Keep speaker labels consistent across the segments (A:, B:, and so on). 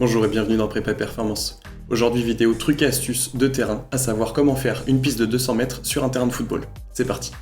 A: Bonjour et bienvenue dans Prépa Performance. Aujourd'hui, vidéo trucs et astuces de terrain, à savoir comment faire une piste de 200 mètres sur un terrain de football. C'est parti.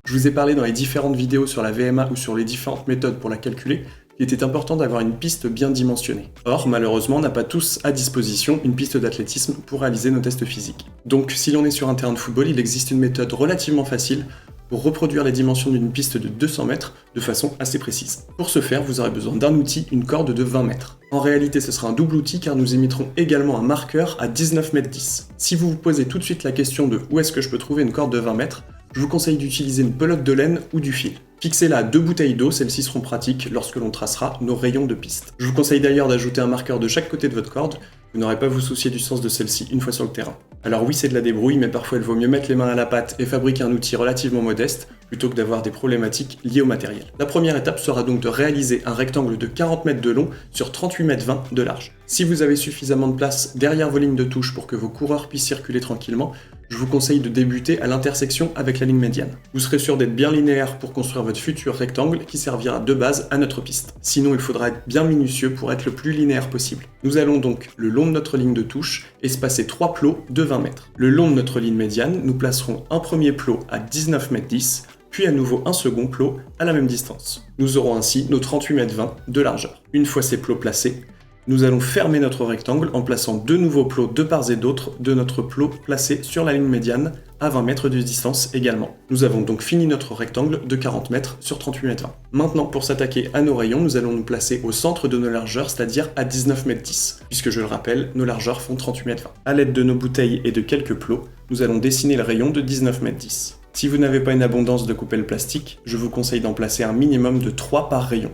A: Je vous ai parlé dans les différentes vidéos sur la VMA ou sur les différentes méthodes pour la calculer, il était important d'avoir une piste bien dimensionnée. Or, malheureusement, on n'a pas tous à disposition une piste d'athlétisme pour réaliser nos tests physiques. Donc, si l'on est sur un terrain de football, il existe une méthode relativement facile pour reproduire les dimensions d'une piste de 200 mètres de façon assez précise. Pour ce faire, vous aurez besoin d'un outil, une corde de 20 mètres. En réalité, ce sera un double outil car nous émettrons également un marqueur à 19 mètres 10. Si vous vous posez tout de suite la question de où est-ce que je peux trouver une corde de 20 mètres, je vous conseille d'utiliser une pelote de laine ou du fil. Fixez-la à 2 bouteilles d'eau, celles-ci seront pratiques lorsque l'on tracera nos rayons de piste. Je vous conseille d'ailleurs d'ajouter un marqueur de chaque côté de votre corde, vous n'aurez pas à vous soucier du sens de celle-ci une fois sur le terrain. Alors oui, c'est de la débrouille, mais parfois il vaut mieux mettre les mains à la pâte et fabriquer un outil relativement modeste, plutôt que d'avoir des problématiques liées au matériel. La première étape sera donc de réaliser un rectangle de 40 mètres de long sur 38 mètres 20 de large. Si vous avez suffisamment de place derrière vos lignes de touche pour que vos coureurs puissent circuler tranquillement, je vous conseille de débuter à l'intersection avec la ligne médiane. Vous serez sûr d'être bien linéaire pour construire votre futur rectangle qui servira de base à notre piste. Sinon, il faudra être bien minutieux pour être le plus linéaire possible. Nous allons donc, le long de notre ligne de touche, espacer 3 plots de 20 mètres. Le long de notre ligne médiane, nous placerons un premier plot à 19 mètres 10, puis à nouveau un second plot à la même distance. Nous aurons ainsi nos 38 mètres 20 de largeur. Une fois ces plots placés, nous allons fermer notre rectangle en plaçant deux nouveaux plots de part et d'autre de notre plot placé sur la ligne médiane à 20 mètres de distance également. Nous avons donc fini notre rectangle de 40 mètres sur 38 mètres 20. Maintenant, pour s'attaquer à nos rayons, nous allons nous placer au centre de nos largeurs, c'est-à-dire à 19 mètres 10, puisque je le rappelle, nos largeurs font 38 mètres 20. À l'aide de nos bouteilles et de quelques plots, nous allons dessiner le rayon de 19 mètres 10. Si vous n'avez pas une abondance de coupelles plastiques, je vous conseille d'en placer un minimum de 3 par rayon,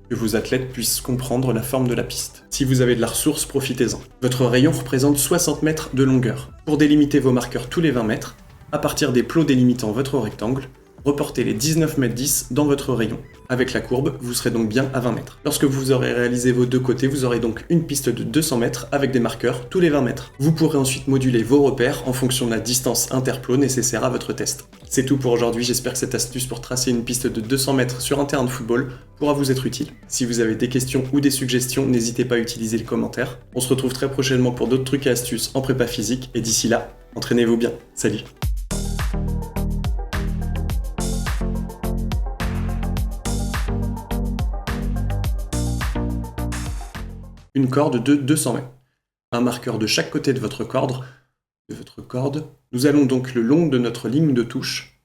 A: que vos athlètes puissent comprendre la forme de la piste. Si vous avez de la ressource, profitez-en. Votre rayon représente 60 mètres de longueur. Pour délimiter vos marqueurs tous les 20 mètres, à partir des plots délimitant votre rectangle, reportez les 19 mètres 10 dans votre rayon. Avec la courbe, vous serez donc bien à 20 mètres. Lorsque vous aurez réalisé vos deux côtés, vous aurez donc une piste de 200 mètres avec des marqueurs tous les 20 mètres. Vous pourrez ensuite moduler vos repères en fonction de la distance interplo nécessaire à votre test. C'est tout pour aujourd'hui, j'espère que cette astuce pour tracer une piste de 200 mètres sur un terrain de football pourra vous être utile. Si vous avez des questions ou des suggestions, n'hésitez pas à utiliser les commentaires. On se retrouve très prochainement pour d'autres trucs et astuces en prépa physique, et d'ici là, entraînez-vous bien. Salut! Une corde de 200 mètres. Un marqueur de chaque côté de votre corde. Nous allons donc le long de notre ligne de touche,